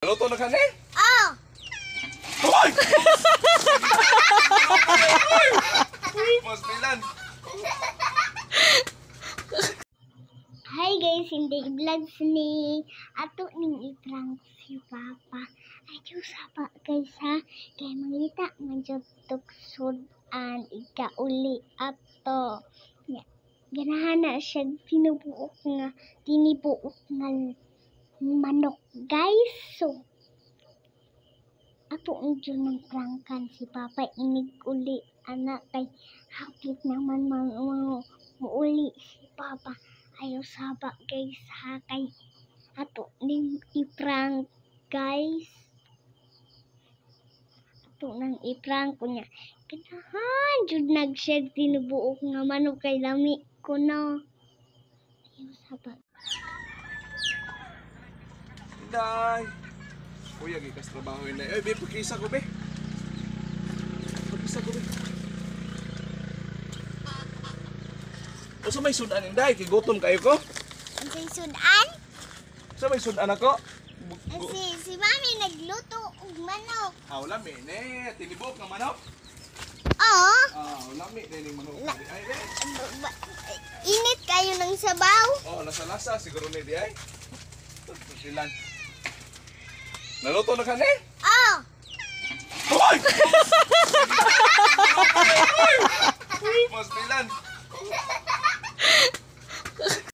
Luto na ka ni? Oh! Hoy! Mas pilan. Hi guys, hindi vlogs ni ato ning i-prank si Papa. Ayo sapa guys ha. Kay mangita man jud tuksodan ikauli ato. Ganahan na siya tinubuok nga manok guys. So ato ang dyan ng prangkan si Papa inig uli anak kay hapit naman mauli si Papa. Ayaw saba guys ha kay ato ning i-prank guys. Ato nang i-prank ko niya. Ganahan jud nag-share tinubuok nga manok kay lami ko no. Ayaw saba. Inday. Kuya, gikas trabaho yun na. Eh, be, pagkisa ko, be. Pagkisa ko, be. O, sa may sudan, Inday? Kigutom kayo ko? Ang say sudan? Sa may sudan ako? Si Mami nagluto og manok. Wala, mene. Tinibok ng manok? Oo. Wala, mene. Yung manok. Ay, be. Init kayo ng sabaw. Lasa-lasa. Siguro na di ay. Ilan. Naluto na ka ni? Oh! Hoy! Mas pilan.